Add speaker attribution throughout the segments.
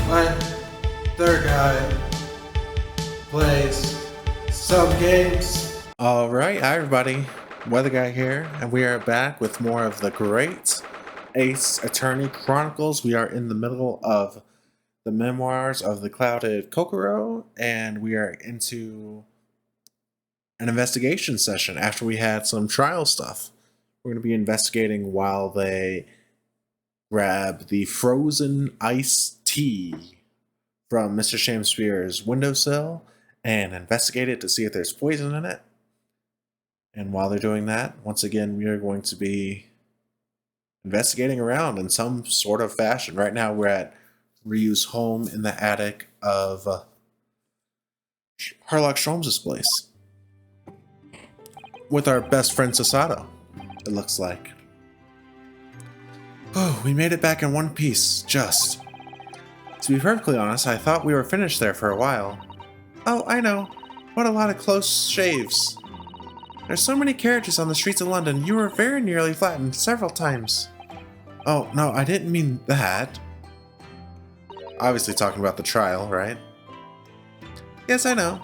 Speaker 1: My third guy plays some games. Alright, hi everybody. Weather Guy here, and we are back with more of the great Ace Attorney Chronicles. We are in the middle of the memoirs of the Clouded Kokoro, and we are into an investigation session after we had some trial stuff. We're going to be investigating while they grab the frozen iced tea from Mr. Shamspeare's windowsill and investigate it to see if there's poison in it. And while they're doing that, once again, we are going to be investigating around in some sort of fashion. Right now, we're at Ryu's home in the attic of Harlock Sholmes' place with our best friend Sasato, it looks like. Oh, we made it back in one piece, just. To be perfectly honest, I thought we were finished there for a while. Oh, I know. What a lot of close shaves. There's so many carriages on the streets of London, you were very nearly flattened several times. Oh, no, I didn't mean that. Obviously talking about the trial, right? Yes, I know.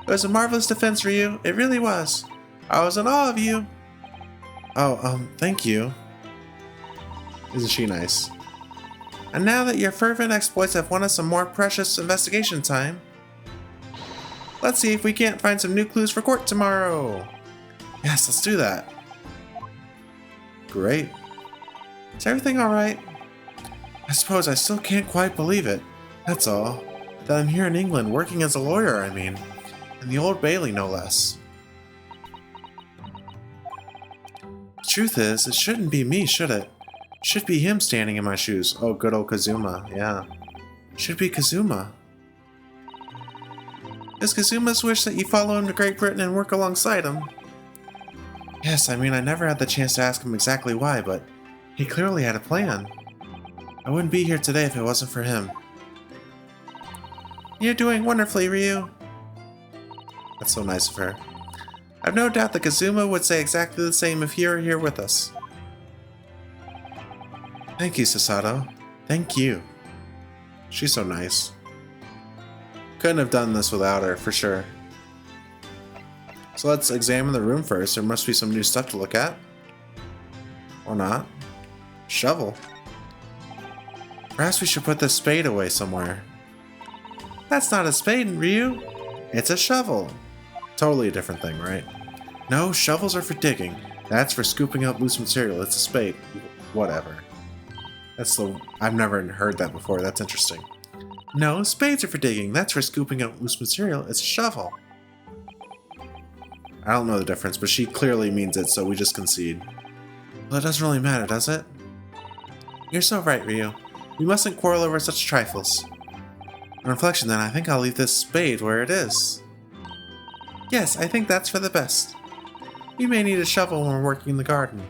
Speaker 1: It was a marvelous defense, Ryu. It really was. I was in awe of you. Oh, thank you. Isn't she nice? And now that your fervent exploits have won us some more precious investigation time, let's see if we can't find some new clues for court tomorrow. Yes, let's do that. Great. Is everything alright? I suppose I still can't quite believe it. That's all. That I'm here in England working as a lawyer, I mean. In the Old Bailey, no less. The truth is, it shouldn't be me, should it? Should be him standing in my shoes. Oh, good old Kazuma, yeah. Should be Kazuma. Does Kazuma's wish that you follow him to Great Britain and work alongside him? Yes, I mean, I never had the chance to ask him exactly why, but he clearly had a plan. I wouldn't be here today if it wasn't for him. You're doing wonderfully, Ryu. That's so nice of her. I've no doubt that Kazuma would say exactly the same if he were here with us. Thank you, Sasato. Thank you. She's so nice. Couldn't have done this without her, for sure. So let's examine the room first. There must be some new stuff to look at. Or not. Shovel. Perhaps we should put this spade away somewhere. That's not a spade, Ryu. It's a shovel. Totally a different thing, right? No, shovels are for digging. That's for scooping up loose material. It's a spade. Whatever. I've never heard that before. That's interesting. No, spades are for digging. That's for scooping up loose material. It's a shovel. I don't know the difference, but she clearly means it, so we just concede. Well, it doesn't really matter, does it? You're so right, Ryu. We mustn't quarrel over such trifles. On reflection, then, I think I'll leave this spade where it is. Yes, I think that's for the best. We may need a shovel when we're working in the garden.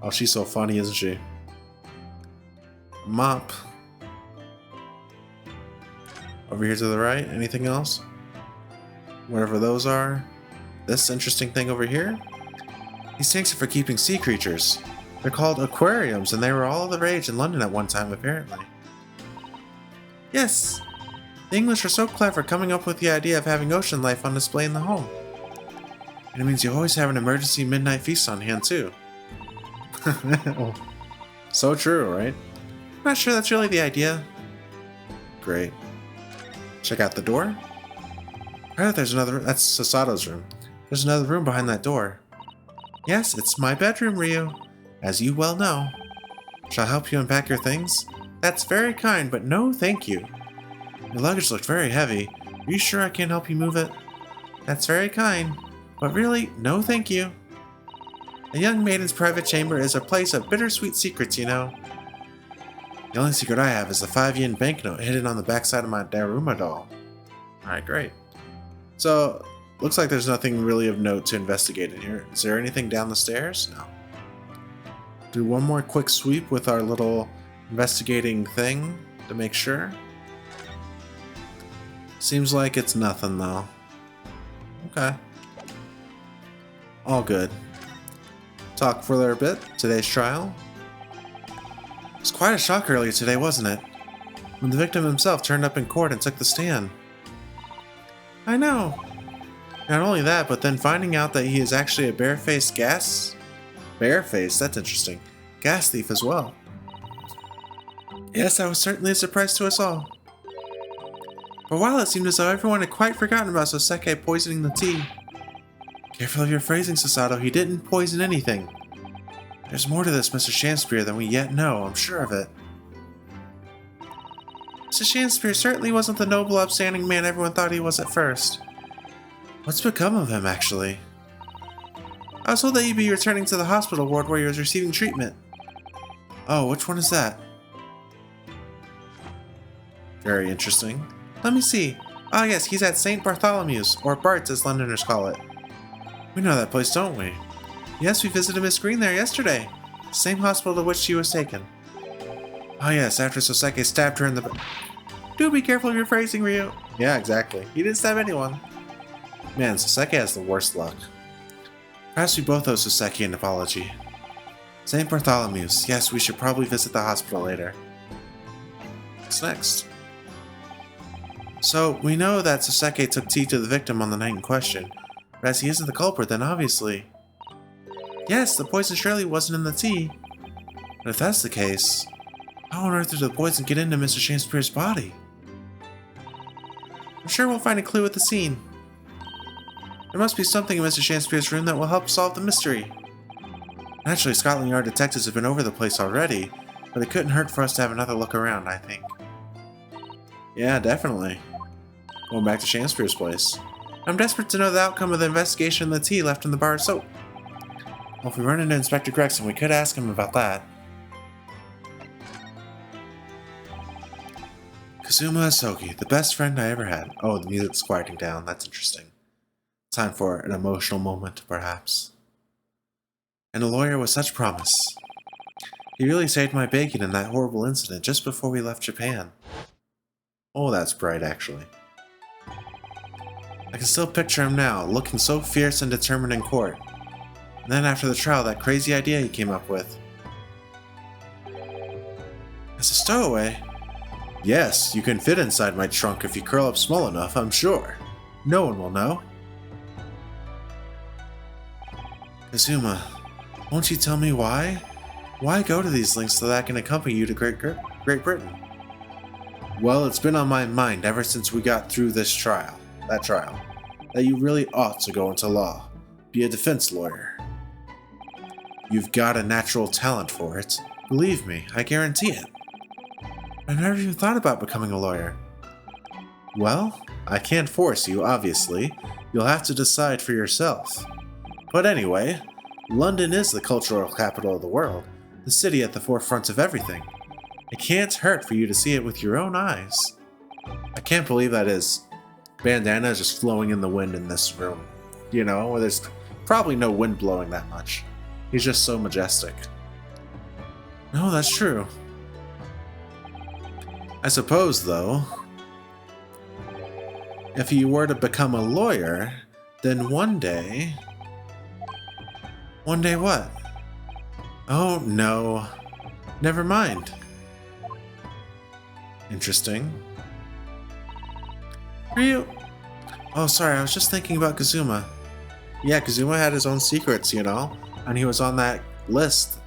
Speaker 1: Oh, she's so funny, isn't she? Mop. Over here to the right, anything else? Whatever those are. This interesting thing over here? These tanks are for keeping sea creatures. They're called aquariums, and they were all the rage in London at one time, apparently. Yes! The English are so clever coming up with the idea of having ocean life on display in the home. And it means you always have an emergency midnight feast on hand, too. So true, right? I'm not sure that's really the idea. Great. Check out the door. Oh, there's another room. That's Sasato's room. There's another room behind that door. Yes, it's my bedroom, Ryu. As you well know. Shall I help you unpack your things? That's very kind, but no thank you. Your luggage looked very heavy. Are you sure I can't help you move it? That's very kind, but really, no thank you. A young maiden's private chamber is a place of bittersweet secrets, you know. The only secret I have is the 5-yen banknote hidden on the backside of my Daruma doll. Alright, great. So, looks like there's nothing really of note to investigate in here. Is there anything down the stairs? No. Do one more quick sweep with our little investigating thing to make sure. Seems like it's nothing though. Okay. All good. Talk for a bit. Today's trial. It was quite a shock earlier today, wasn't it? when the victim himself turned up in court and took the stand. I know. Not only that, but then finding out that he is actually a barefaced gas that's interesting. Gas thief as well. Yes, that was certainly a surprise to us all. For a while it seemed as though everyone had quite forgotten about Soseki poisoning the tea. Careful of your phrasing, Susato. He didn't poison anything. There's more to this, Mr. Shanspeare, than we yet know, I'm sure of it. Mr. Shanspeare certainly wasn't the noble, upstanding man everyone thought he was at first. What's become of him, actually? I was told that he'd be returning to the hospital ward where he was receiving treatment. Oh, which one is that? Very interesting. Let me see. Ah, yes, he's at St. Bartholomew's, or Bart's as Londoners call it. We know that place, don't we? Yes, we visited Miss Green there yesterday. Same hospital to which she was taken. Oh yes, after Soseki stabbed her in the back. Do be careful of your phrasing, Ryu. Yeah, exactly. He didn't stab anyone. Man, Soseki has the worst luck. Perhaps we both owe Soseki an apology. St. Bartholomew's. Yes, we should probably visit the hospital later. What's next? So, we know that Soseki took tea to the victim on the night in question, but as he isn't the culprit, then obviously... Yes, the poison surely wasn't in the tea. But if that's the case, how on earth did the poison get into Mr. Shanspeare's body? I'm sure we'll find a clue at the scene. There must be something in Mr. Shanspeare's room that will help solve the mystery. Naturally, Scotland Yard detectives have been over the place already, but it couldn't hurt for us to have another look around, I think. Yeah, definitely. Going back to Shanspeare's place. I'm desperate to know the outcome of the investigation in the tea left in the bar of soap. Well, if we run into Inspector Gregson, we could ask him about that. Kazuma Asogi, the best friend I ever had. Oh, the music's quieting down. That's interesting. Time for an emotional moment, perhaps. And a lawyer with such promise. He really saved my bacon in that horrible incident just before we left Japan. Oh, that's bright, actually. I can still picture him now, looking so fierce and determined in court. And then after the trial, that crazy idea he came up with. As a stowaway? Yes, you can fit inside my trunk if you curl up small enough, I'm sure. No one will know. Kazuma, won't you tell me why? Why go to these lengths so that I can accompany you to Great Britain? Well, it's been on my mind ever since we got through that trial, that you really ought to go into law, be a defense lawyer. You've got a natural talent for it. Believe me, I guarantee it. I've never even thought about becoming a lawyer. Well, I can't force you, obviously. You'll have to decide for yourself. But anyway, London is the cultural capital of the world, the city at the forefront of everything. It can't hurt for you to see it with your own eyes. I can't believe that his bandana is just flowing in the wind in this room. You know, where there's probably no wind blowing that much. He's just so majestic. No, that's true. I suppose, though, if he were to become a lawyer, then one day... One day what? Oh, no. Never mind. Interesting. Ryu... Oh, sorry, I was just thinking about Kazuma. Yeah, Kazuma had his own secrets, you know? And he was on that list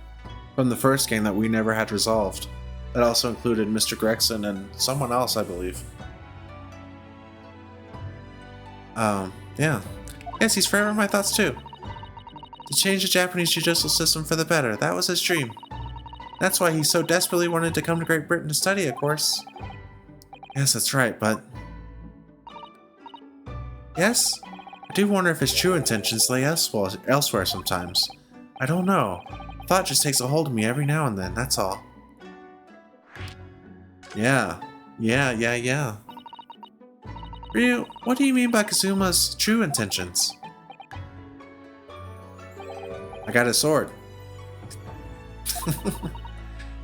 Speaker 1: from the first game that we never had resolved. That also included Mr. Gregson and someone else, I believe. Yeah. Yes, he's forever in my thoughts too. To change the Japanese judicial system for the better, that was his dream. That's why he so desperately wanted to come to Great Britain to study, of course. Yes, that's right, but... Yes? I do wonder if his true intentions lay elsewhere sometimes. I don't know. Thought just takes a hold of me every now and then, that's all. Yeah. Ryu, what do you mean by Kazuma's true intentions? I got his sword.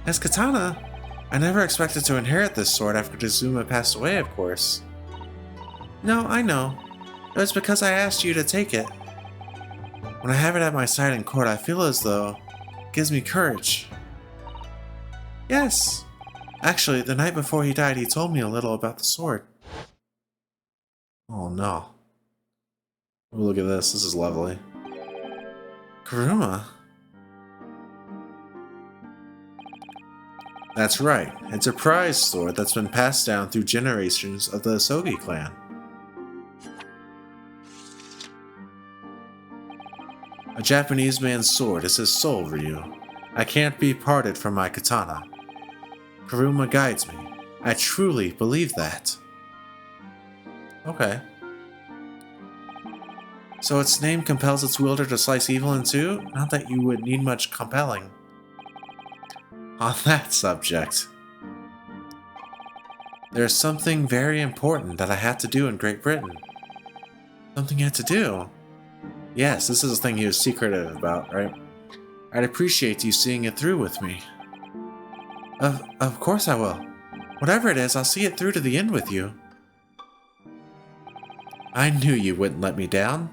Speaker 1: As katana, I never expected to inherit this sword after Kazuma passed away, of course. No, I know. It was because I asked you to take it. When I have it at my side in court, I feel as though it gives me courage. Yes. Actually, the night before he died, he told me a little about the sword. Oh no. Ooh, look at this. This is lovely. Kuruma? That's right. It's a prized sword that's been passed down through generations of the Asogi clan. A Japanese man's sword is his soul, Ryu. I can't be parted from my katana. Kuruma guides me. I truly believe that. Okay. So its name compels its wielder to slice evil in two? Not that you would need much compelling. On that subject, there's something very important that I had to do in Great Britain. Something you had to do? Yes, this is the thing he was secretive about, right? I'd appreciate you seeing it through with me. Of course I will. Whatever it is, I'll see it through to the end with you. I knew you wouldn't let me down.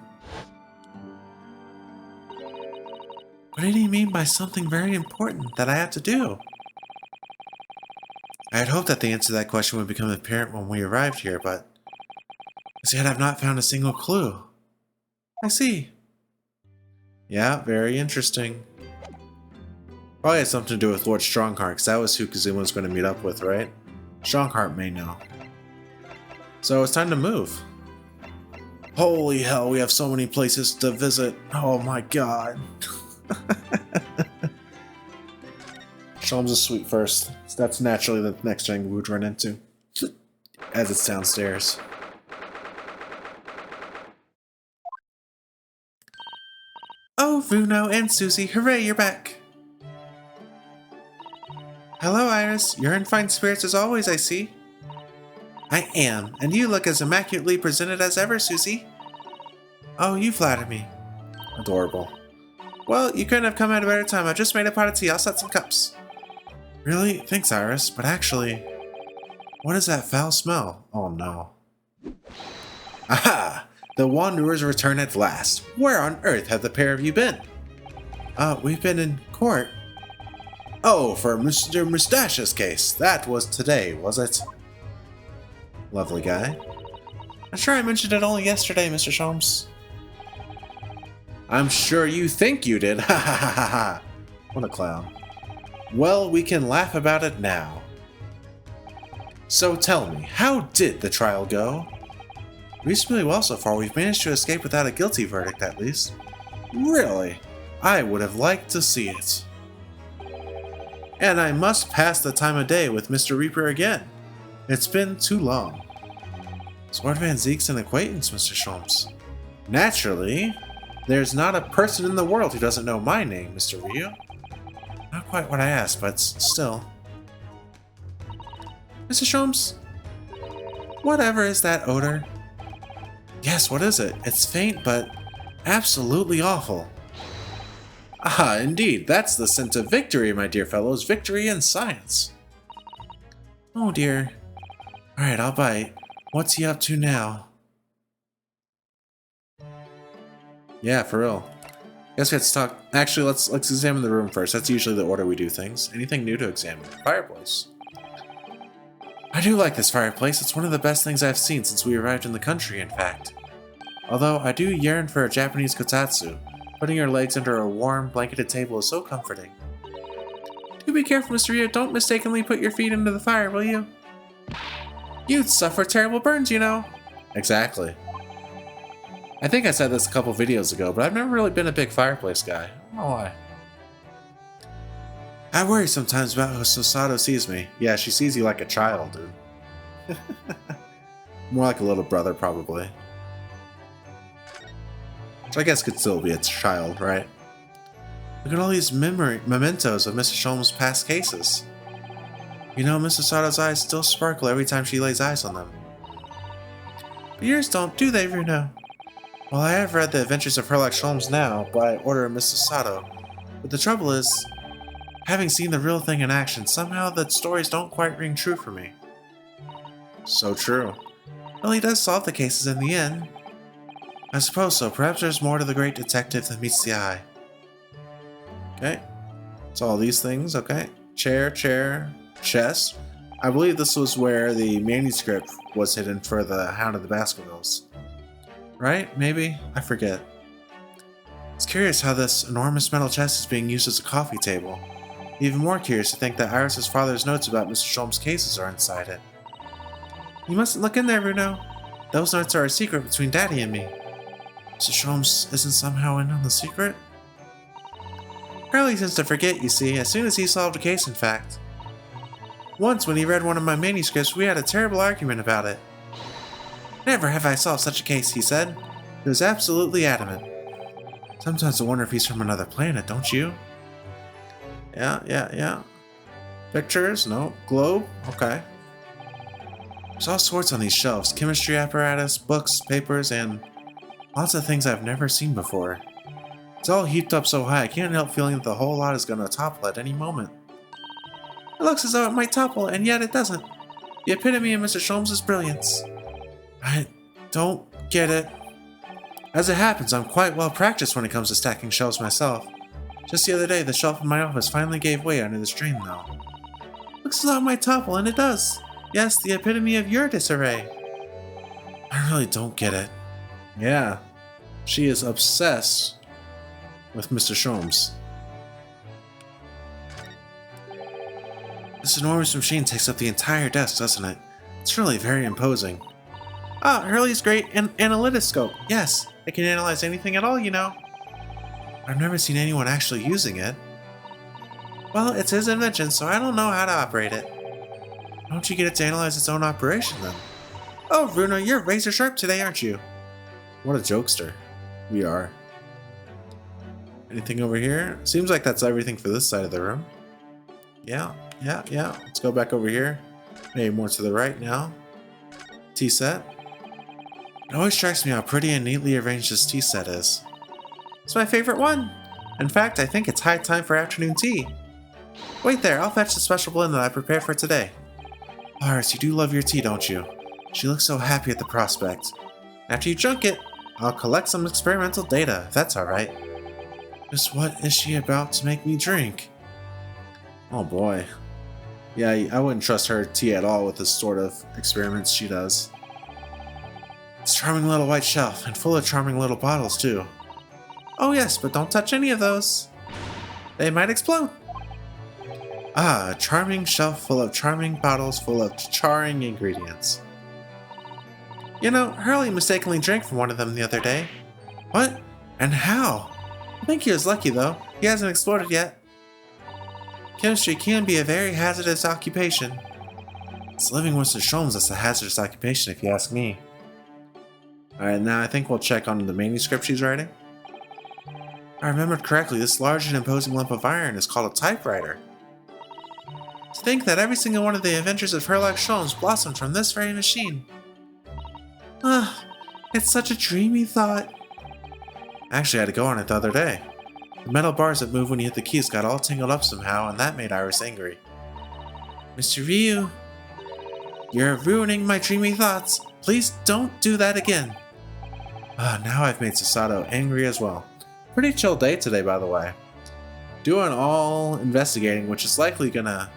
Speaker 1: What did he mean by something very important that I have to do? I had hoped that the answer to that question would become apparent when we arrived here, but as yet I've not found a single clue. I see. Yeah, very interesting. Probably had something to do with Lord Strongheart, because that was who Kazuma was going to meet up with, right? Strongheart may know. So it's time to move. Holy hell, we have so many places to visit. Oh my god. Sholmes is sweet first. So that's naturally the next thing we would run into. As it's downstairs. Oh, Vuno and Susie, hooray, you're back! Hello, Iris. You're in fine spirits as always, I see. I am, and you look as immaculately presented as ever, Susie. Oh, you flatter me. Adorable. Well, you couldn't have come at a better time. I just made a pot of tea. I'll set some cups. Really? Thanks, Iris. But actually, what is that foul smell? Oh, no. Aha! The Wanderers return at last. Where on earth have the pair of you been? We've been in court. Oh, for Mr. Mustache's case. That was today, was it? Lovely guy. I'm sure I mentioned it only yesterday, Mr. Sholmes. I'm sure you think you did. Ha ha ha ha ha. What a clown. Well, we can laugh about it now. So tell me, how did the trial go? Reasonably well so far. We've managed to escape without a guilty verdict, at least. Really? I would have liked to see it. And I must pass the time of day with Mr. Reaper again. It's been too long. Sword Van Zeke's an acquaintance, Mr. Sholmes. Naturally. There's not a person in the world who doesn't know my name, Mr. Ryu. Not quite what I asked, but still. Mr. Sholmes? Whatever is that odor? Yes, what is it? It's faint, but absolutely awful. Ah, indeed, that's the scent of victory, my dear fellows. Victory in science. Oh dear. Alright, I'll bite. What's he up to now? Yeah, for real. Guess we have to talk. Actually, let's examine the room first. That's usually the order we do things. Anything new to examine? Fireplace. I do like this fireplace. It's one of the best things I've seen since we arrived in the country, in fact. Although I do yearn for a Japanese kotatsu. Putting your legs under a warm, blanketed table is so comforting. Do be careful, Mr. Ryu. Don't mistakenly put your feet into the fire, will you? You'd suffer terrible burns, you know. Exactly. I think I said this a couple videos ago, but I've never really been a big fireplace guy. I don't know why. I worry sometimes about how Susato sees me. Yeah, she sees you like a child, dude. More like a little brother, probably. Which I guess could still be a child, right? Look at all these mementos of Mr. Sholmes' past cases. You know, Mrs. Sato's eyes still sparkle every time she lays eyes on them. But yours don't, do they, Runo? Well, I have read the Adventures of Herlock Sholmes now, by order of Mrs. Sato. But the trouble is, having seen the real thing in action, somehow the stories don't quite ring true for me. So true. Well, he does solve the cases in the end. I suppose so. Perhaps there's more to the great detective than meets the eye. Okay. So all these things, okay. Chair, chest. I believe this was where the manuscript was hidden for the Hound of the Baskervilles. Right? Maybe? I forget. It's curious how this enormous metal chest is being used as a coffee table. Even more curious to think that Iris's father's notes about Mr. Sholmes' cases are inside it. You mustn't look in there, Bruno. Those notes are a secret between Daddy and me. Mr. Sholmes isn't somehow in on the secret? Hurley tends to forget, you see, as soon as he solved a case, in fact. Once, when he read one of my manuscripts, we had a terrible argument about it. Never have I solved such a case, he said. He was absolutely adamant. Sometimes I wonder if he's from another planet, don't you? Yeah. Pictures? No. Globe? Okay. There's all sorts on these shelves. Chemistry apparatus, books, papers, and lots of things I've never seen before. It's all heaped up so high I can't help feeling that the whole lot is going to topple at any moment. It looks as though it might topple, and yet it doesn't. The epitome of Mr. Sholmes' brilliance. I don't get it. As it happens, I'm quite well practiced when it comes to stacking shelves myself. Just the other day, the shelf in my office finally gave way under the strain, though. Looks as though it might topple, and it does. Yes, the epitome of your disarray. I really don't get it. Yeah, she is obsessed with Mr. Sholmes. This enormous machine takes up the entire desk, doesn't it? It's really very imposing. Ah, Hurley's great analytoscope. Yes, it can analyze anything at all, you know. I've never seen anyone actually using it. Well, it's his invention, so I don't know how to operate it. Why don't you get it to analyze its own operation, then? Oh, Bruno, you're razor sharp today, aren't you? What a jokester. We are. Anything over here? Seems like that's everything for this side of the room. Yeah. Let's go back over here. Maybe more to the right now. Tea set. It always strikes me how pretty and neatly arranged this tea set is. It's my favorite one. In fact, I think it's high time for afternoon tea. Wait there, I'll fetch the special blend that I prepared for today. Iris, you do love your tea, don't you? She looks so happy at the prospect. After you drink it, I'll collect some experimental data, if that's alright. Just what is she about to make me drink? Oh boy. Yeah, I wouldn't trust her tea at all with the sort of experiments she does. It's a charming little white shelf, and full of charming little bottles, too. Oh yes, but don't touch any of those. They might explode. Ah, a charming shelf full of charming bottles full of charring ingredients. You know, Hurley mistakenly drank from one of them the other day. What? And how? I think he was lucky, though. He hasn't exploded yet. Chemistry can be a very hazardous occupation. It's living with Mr. Sholmes that's a hazardous occupation, if you ask me. Alright, now I think we'll check on the manuscript she's writing. I remembered correctly, this large and imposing lump of iron is called a typewriter. To think that every single one of the adventures of Herlock Sholmes blossomed from this very machine. Ah, it's such a dreamy thought. I actually had to go on it the other day. The metal bars that move when you hit the keys got all tangled up somehow, and that made Iris angry. Mr. Ryu, you're ruining my dreamy thoughts. Please don't do that again. Ah, now I've made Susato angry as well. Pretty chill day today, by the way. Doing all investigating, which is likely gonna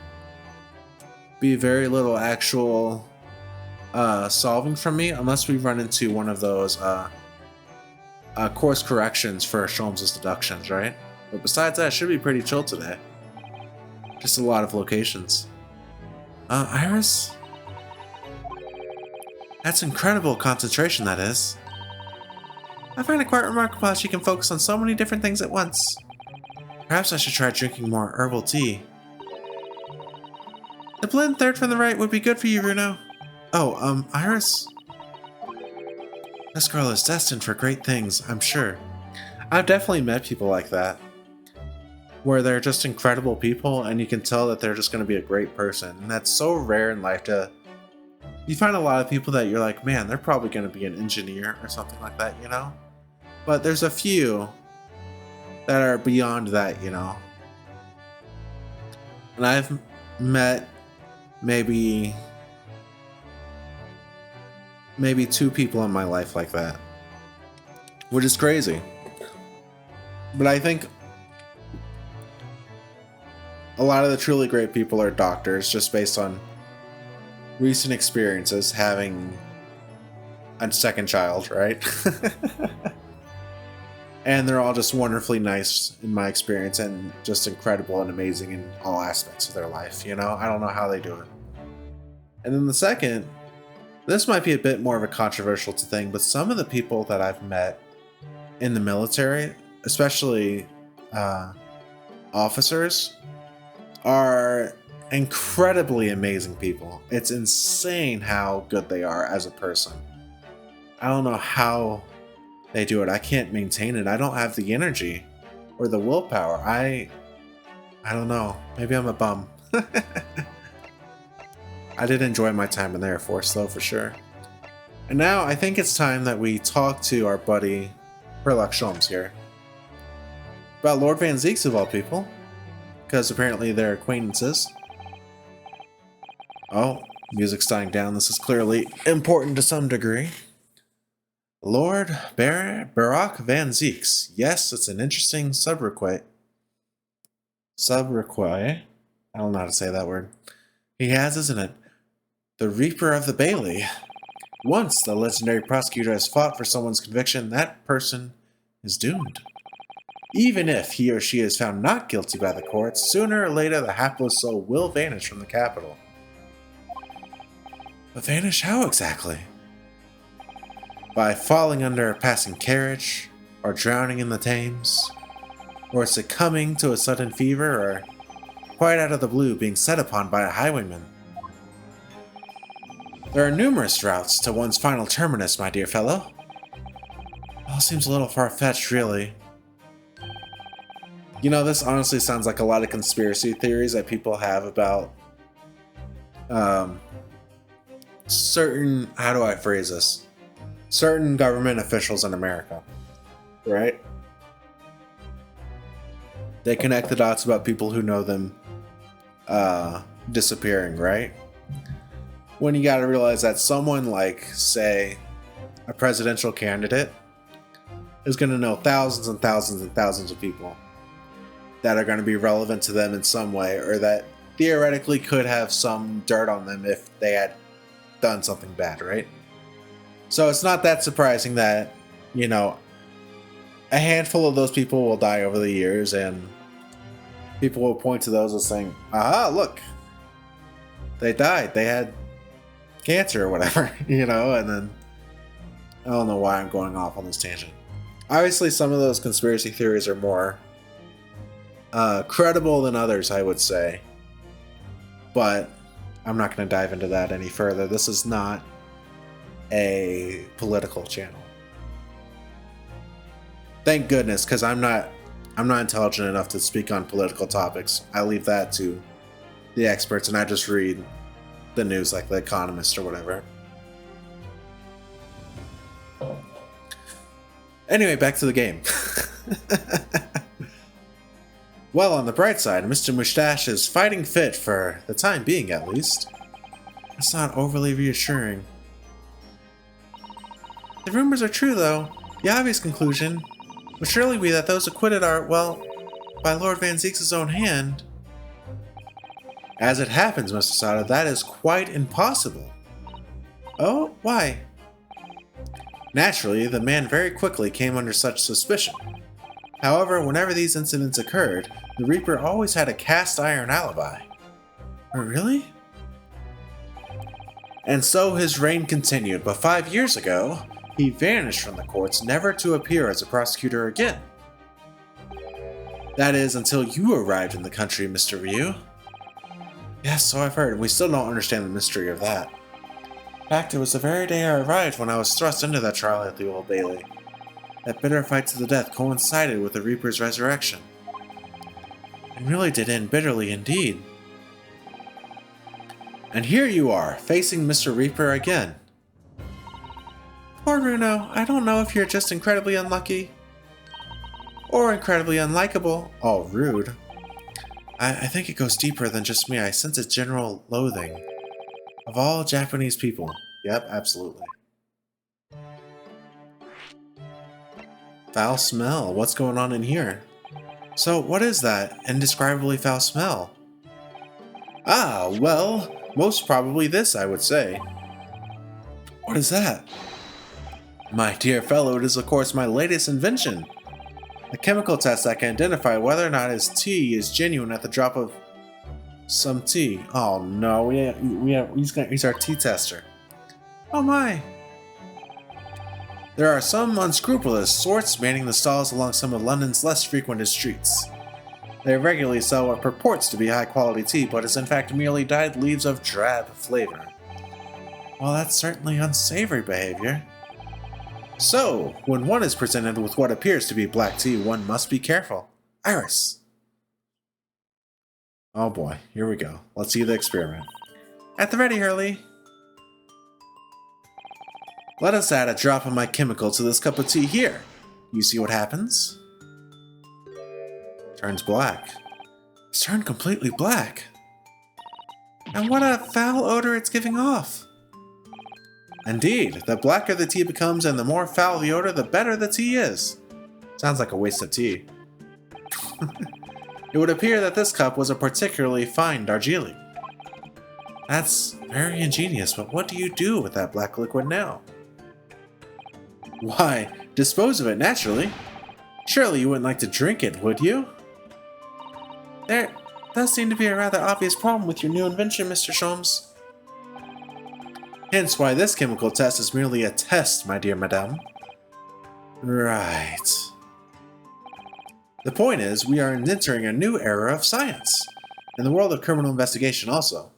Speaker 1: be very little actual solving from me, unless we run into one of those course corrections for Sholmes' deductions, right? But besides that, it should be pretty chill today. Just a lot of locations. Iris? That's incredible concentration, that is. I find it quite remarkable how she can focus on so many different things at once. Perhaps I should try drinking more herbal tea. The blend third from the right would be good for you, Bruno. Oh, Iris? This girl is destined for great things, I'm sure. I've definitely met people like that. Where they're just incredible people, and you can tell that they're just going to be a great person. And that's so rare in life to... You find a lot of people that you're like, man, they're probably going to be an engineer or something like that, you know? But there's a few that are beyond that, you know? And I've met maybe 2 people in my life like that, which is crazy. But I think a lot of the truly great people are doctors, just based on recent experiences having a second child, right? And they're all just wonderfully nice in my experience and just incredible and amazing in all aspects of their life, you know? I don't know how they do it. And then the second, this might be a bit more of a controversial thing, but some of the people that I've met in the military, especially officers, are incredibly amazing people. It's insane how good they are as a person. I don't know how they do it. I can't maintain it. I don't have the energy or the willpower. I don't know. Maybe I'm a bum. I did enjoy my time in the Air Force, though, for sure. And now I think it's time that we talk to our buddy Sherlock Sholmes here about Lord Van Zieks of all people, because apparently they're acquaintances. Oh, music's dying down. This is clearly important to some degree. Lord Barak Van Zieks. Yes, it's an interesting sobriquet. I don't know how to say that word. He has, isn't it? The Reaper of the Bailey. Once the legendary prosecutor has fought for someone's conviction, that person is doomed. Even if he or she is found not guilty by the courts, sooner or later the hapless soul will vanish from the capital. But vanish how exactly? By falling under a passing carriage, or drowning in the Thames, or succumbing to a sudden fever, or quite out of the blue being set upon by a highwayman. There are numerous routes to one's final terminus, my dear fellow. All seems a little far-fetched, really. You know, this honestly sounds like a lot of conspiracy theories that people have about certain, how do I phrase this? Certain government officials in America, right? They connect the dots about people who know them disappearing, right? When you gotta realize that someone like, say, a presidential candidate is gonna know thousands and thousands and thousands of people that are gonna be relevant to them in some way, or that theoretically could have some dirt on them if they had done something bad, right? So it's not that surprising that, you know, a handful of those people will die over the years, and people will point to those as saying, aha, look, they died. They had cancer or whatever, you know, and then I don't know why I'm going off on this tangent. Obviously, some of those conspiracy theories are more credible than others, I would say, but I'm not going to dive into that any further. This is not a political channel. Thank goodness, because I'm not intelligent enough to speak on political topics. I leave that to the experts, and I just read the news like The Economist or whatever. Anyway, back to the game. Well, on the bright side, Mr. Mustache is fighting fit for the time being, at least. That's not overly reassuring. The rumors are true, though. The obvious conclusion would surely be that those acquitted are, well, by Lord Van Zieks' own hand. As it happens, Mr. Sada, that is quite impossible. Oh, why? Naturally, the man very quickly came under such suspicion. However, whenever these incidents occurred, the Reaper always had a cast-iron alibi. Oh, really? And so his reign continued, but 5 years ago, he vanished from the courts, never to appear as a prosecutor again. That is, until you arrived in the country, Mr. Ryu. Yes, so I've heard, and we still don't understand the mystery of that. In fact, it was the very day I arrived when I was thrust into that trial at the Old Bailey. That bitter fight to the death coincided with the Reaper's resurrection. And really did end bitterly indeed. And here you are, facing Mr. Reaper again. Poor Runo, I don't know if you're just incredibly unlucky, or incredibly unlikable. Oh, rude. I think it goes deeper than just me. I sense a general loathing of all Japanese people. Yep, absolutely. Foul smell. What's going on in here? So, what is that indescribably foul smell? Ah, well, Most probably this, I would say. What is that? My dear fellow, it is of course my latest invention. A chemical test that can identify whether or not his tea is genuine at the drop of some tea. Oh no, he's our tea tester. Oh my. There are some unscrupulous sorts manning the stalls along some of London's less frequented streets. They regularly sell what purports to be high-quality tea, but is in fact merely dyed leaves of drab flavor. Well, that's certainly unsavory behavior. So, when one is presented with what appears to be black tea, one must be careful. Iris! Oh boy, here we go. Let's see the experiment. At the ready, Hurley! Let us add a drop of my chemical to this cup of tea here. You see what happens? Turns black. It's turned completely black. And what a foul odor it's giving off. Indeed, the blacker the tea becomes and the more foul the odor, the better the tea is. Sounds like a waste of tea. It would appear that this cup was a particularly fine Darjeeling. That's very ingenious, but what do you do with that black liquid now? Why, dispose of it naturally. Surely you wouldn't like to drink it, would you? There does seem to be a rather obvious problem with your new invention, Mr. Sholmes. Hence why this chemical test is merely a test, my dear madame. Right. The point is, we are entering a new era of science, in the world of criminal investigation also.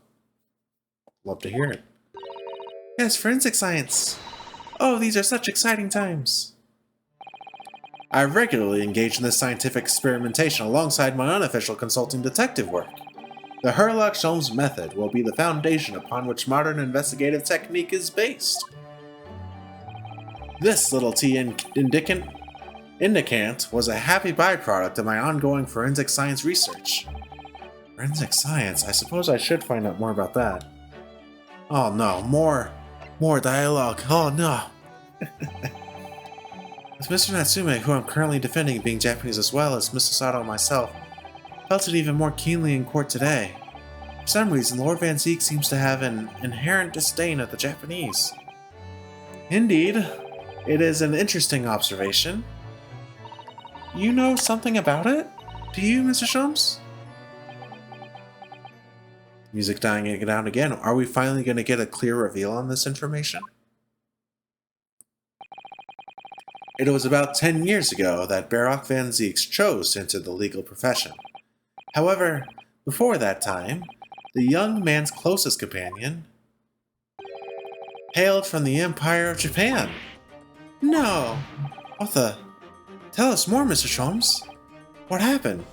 Speaker 1: Love to hear it. Yes, forensic science. Oh, these are such exciting times. I regularly engage in this scientific experimentation alongside my unofficial consulting detective work. The Sherlock-Holmes method will be the foundation upon which modern investigative technique is based. This little tea indicant was a happy byproduct of my ongoing forensic science research. Forensic science? I suppose I should find out more about that. Oh no, more dialogue. Oh no. With Mr. Natsume, who I'm currently defending being Japanese as well as Mr. Sato and myself, felt it even more keenly in court today. For some reason, Lord Van Zeke seems to have an inherent disdain of the Japanese. Indeed, it is an interesting observation. You know something about it? Do you, Mr. Sholmes? Music dying down again. Are we finally going to get a clear reveal on this information? It was about 10 years ago that Baroque Van Zeke chose to enter the legal profession. However, before that time, the young man's closest companion hailed from the Empire of Japan. No! What the? Tell us more, Mr. Sholmes. What happened?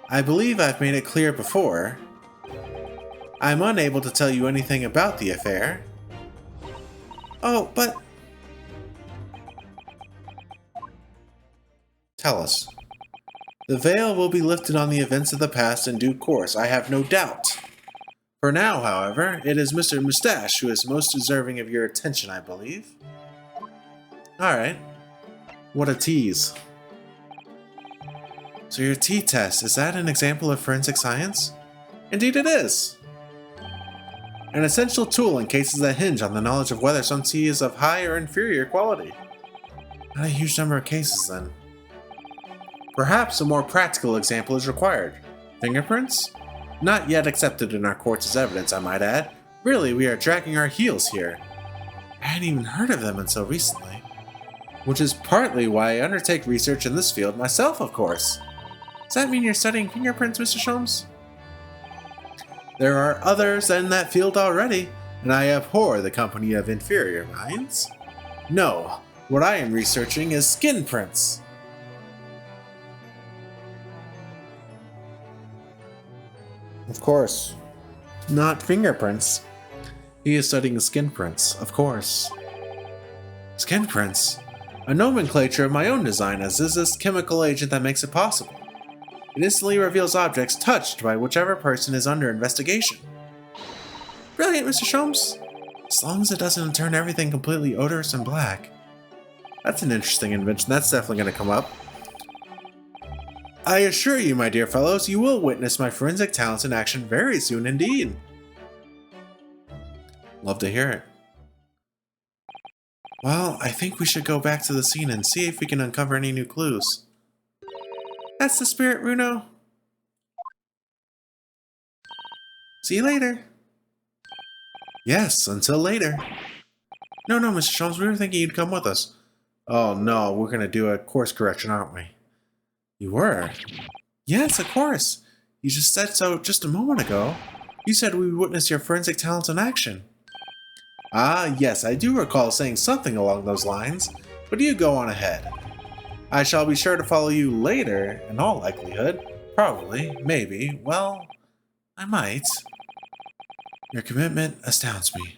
Speaker 1: I believe I've made it clear before. I'm unable to tell you anything about the affair. Oh, but... Tell us. The veil will be lifted on the events of the past in due course, I have no doubt. For now, however, it is Mr. Moustache who is most deserving of your attention, I believe. Alright. What a tease. So your tea test, is that an example of forensic science? Indeed it is! An essential tool in cases that hinge on the knowledge of whether some tea is of high or inferior quality. Not a huge number of cases, then. Perhaps a more practical example is required. Fingerprints? Not yet accepted in our courts as evidence, I might add. Really, we are dragging our heels here. I hadn't even heard of them until recently. Which is partly why I undertake research in this field myself, of course. Does that mean you're studying fingerprints, Mr. Sholmes? There are others in that field already, and I abhor the company of inferior minds. No, what I am researching is skin prints. Of course. Not fingerprints. He is studying skin prints, of course. Skin prints? A nomenclature of my own design, as is this chemical agent that makes it possible. It instantly reveals objects touched by whichever person is under investigation. Brilliant, Mr. Sholmes. As long as it doesn't turn everything completely odorous and black. That's an interesting invention. That's definitely going to come up. I assure you, my dear fellows, you will witness my forensic talents in action very soon indeed. Love to hear it. Well, I think we should go back to the scene and see if we can uncover any new clues. That's the spirit, Runo. See you later. Yes, until later. No, Mr. Sholmes, we were thinking you'd come with us. Oh no, we're gonna do a course correction, aren't we? You were? Yes, of course. You just said so just a moment ago. You said we would witness your forensic talents in action. Ah, yes, I do recall saying something along those lines, but you go on ahead. I shall be sure to follow you later, in all likelihood. Probably, maybe, well, I might. Your commitment astounds me.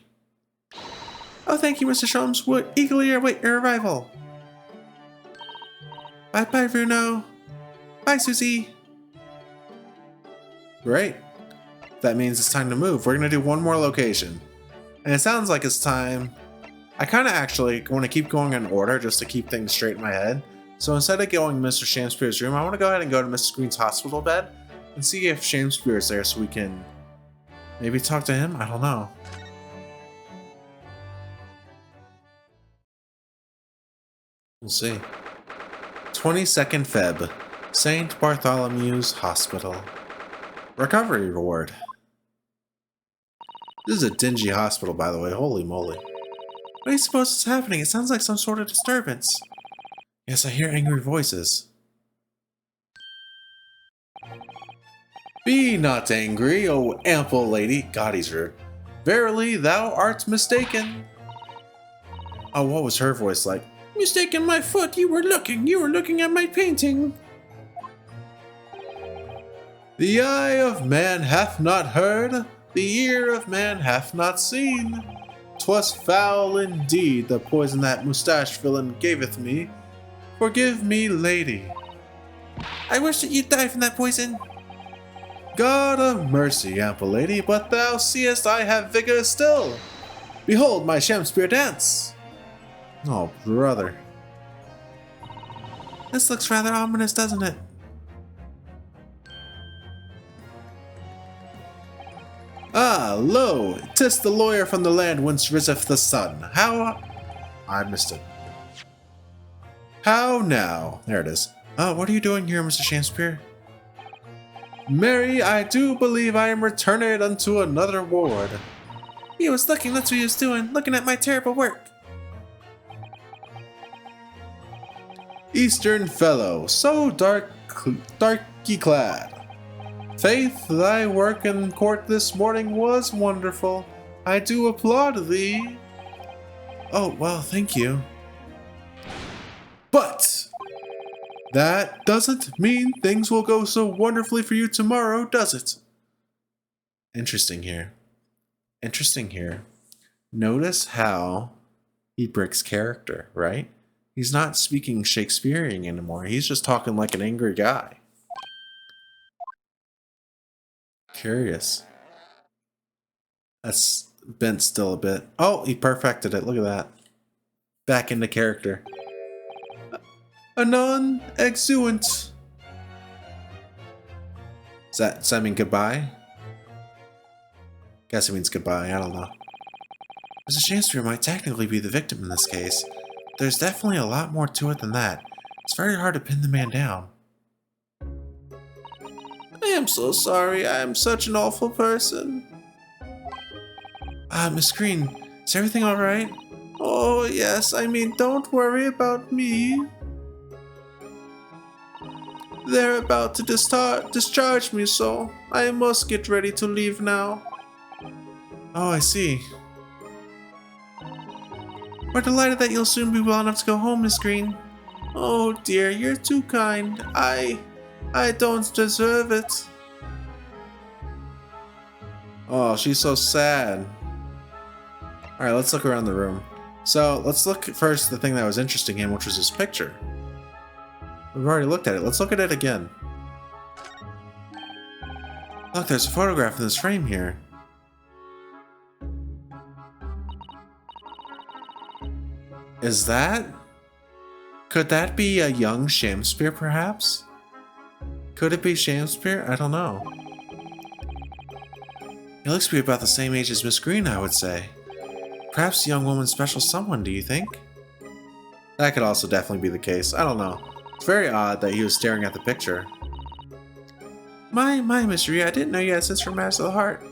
Speaker 1: Oh, thank you, Mr. Sholmes. We'll eagerly await your arrival. Bye-bye, Bruno. Bye, Susie. Great. That means it's time to move. We're going to do one more location. And it sounds like it's time. I kind of actually want to keep going in order just to keep things straight in my head. So instead of going to Mr. Shamspeare's room, I want to go ahead and go to Mrs. Green's hospital bed and see if Shamspeare's there so we can maybe talk to him. I don't know. We'll see. 22nd Feb. St. Bartholomew's Hospital. Recovery reward. This is a dingy hospital, by the way. Holy moly. What do you suppose is happening? It sounds like some sort of disturbance. Yes, I hear angry voices. Be not angry, O ample lady. God, he's rude. Verily, thou art mistaken. Oh, what was her voice like? Mistaken my foot, you were looking at my painting. The eye of man hath not heard, the ear of man hath not seen. 'Twas foul indeed, the poison that moustache villain gaveth me. Forgive me, lady. I wish that you'd die from that poison. God of mercy, ample lady, but thou seest I have vigor still. Behold my Shamspeare dance. Oh, brother. This looks rather ominous, doesn't it? Ah, lo, 'tis the lawyer from the land whence riseth the sun. How... I missed it. How now? There it is. Oh, what are you doing here, Mr. Shamspeare? Mary, I do believe I am returned unto another ward. He was looking, that's what he was doing, looking at my terrible work. Eastern fellow, so darky clad. Faith, thy work in court this morning was wonderful. I do applaud thee. Oh, well, thank you. But that doesn't mean things will go so wonderfully for you tomorrow, does it? Interesting here. Interesting here. Notice how he breaks character, right? He's not speaking Shakespearean anymore. He's just talking like an angry guy. Curious. That's bent still a bit. Oh, he perfected it. Look at that. Back into character. Anon exuent. Does that mean goodbye? Guess it means goodbye. I don't know. Mr. Shamspeare might technically be the victim in this case. There's definitely a lot more to it than that. It's very hard to pin the man down. I am so sorry. I am such an awful person. Miss Green, is everything alright? Oh, yes. I mean, don't worry about me. They're about to discharge me, so I must get ready to leave now. Oh, I see. We're delighted that you'll soon be well enough to go home, Miss Green. Oh dear, you're too kind. I don't deserve it. Oh, she's so sad. Alright, let's look around the room. So, let's look at first the thing that was interesting him, which was his picture. We've already looked at it. Let's look at it again. Look, there's a photograph in this frame here. Could that be a young Shamspeare, perhaps? Could it be Shakespeare? I don't know. He looks to be about the same age as Miss Green, I would say. Perhaps the young woman's special someone, do you think? That could also definitely be the case. I don't know. It's very odd that he was staring at the picture. My, Miss Rhea, I didn't know you had sense for matters of the heart.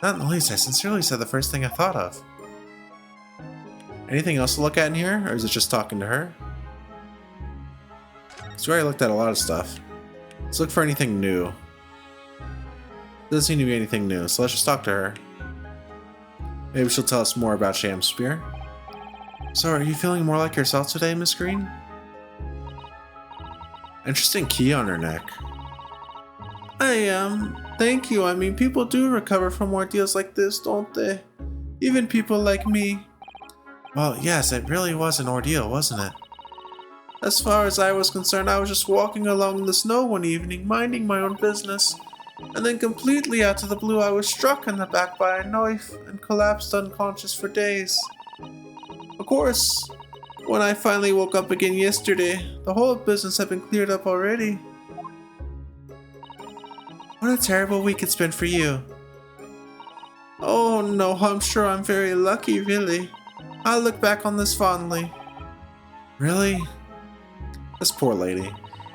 Speaker 1: Not in the least, I sincerely said the first thing I thought of. Anything else to look at in here, or is it just talking to her? So we already looked at a lot of stuff. Let's look for anything new. Doesn't seem to be anything new, so let's just talk to her. Maybe she'll tell us more about Shakespeare. So, are you feeling more like yourself today, Miss Green? Interesting key on her neck. I am. Thank you. I mean, people do recover from ordeals like this, don't they? Even people like me. Well, yes, it really was an ordeal, wasn't it? As far as I was concerned, I was just walking along in the snow one evening, minding my own business. And then completely out of the blue, I was struck in the back by a knife and collapsed unconscious for days. Of course, when I finally woke up again yesterday, the whole business had been cleared up already. What a terrible week it's been for you. Oh no, I'm sure I'm very lucky, really. I'll look back on this fondly. Really? This poor lady.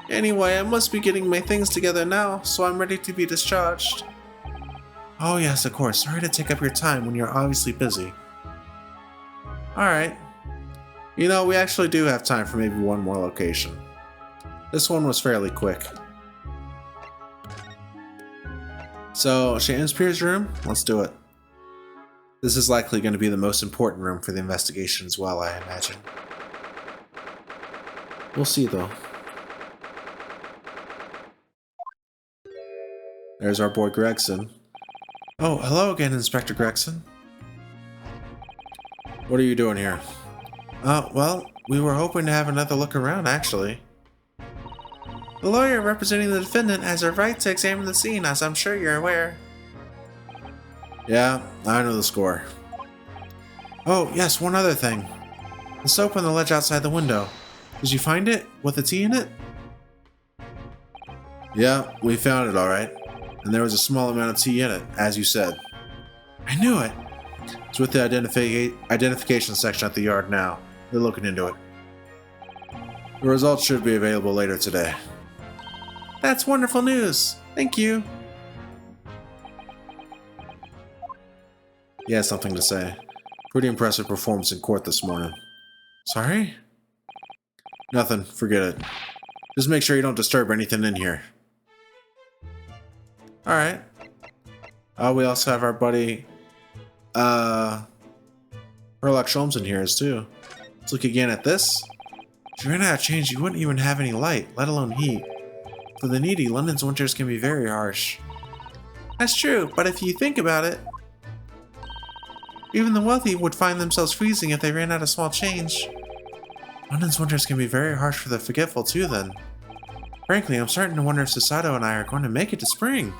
Speaker 1: Anyway, I must be getting my things together now, so I'm ready to be discharged. Oh yes, of course. Sorry to take up your time when you're obviously busy. Alright. You know, we actually do have time for maybe one more location. This one was fairly quick. So, Shakespeare's room? Let's do it. This is likely going to be the most important room for the investigation as well, I imagine. We'll see though. There's our boy Gregson. Oh, hello again, Inspector Gregson. What are you doing here? Well, we were hoping to have another look around, actually. The lawyer representing the defendant has a right to examine the scene, as I'm sure you're aware. Yeah, I know the score. Oh, yes, one other thing. The soap on the ledge outside the window. Did you find it? With the tea in it? Yeah, we found it, alright. And there was a small amount of tea in it, as you said. I knew it! It's with the identification section at the yard now. They're looking into it. The results should be available later today. That's wonderful news! Thank you! He has something to say. Pretty impressive performance in court this morning. Sorry? Nothing. Forget it. Just make sure you don't disturb anything in here. Alright. We also have our buddy, Sherlock Sholmes in here too. Let's look again at this. If you ran out of change, you wouldn't even have any light, let alone heat. For the needy, London's winters can be very harsh. That's true, but if you think about it, even the wealthy would find themselves freezing if they ran out of small change. London's winters can be very harsh for the forgetful too then. Frankly, I'm starting to wonder if Susato and I are going to make it to spring.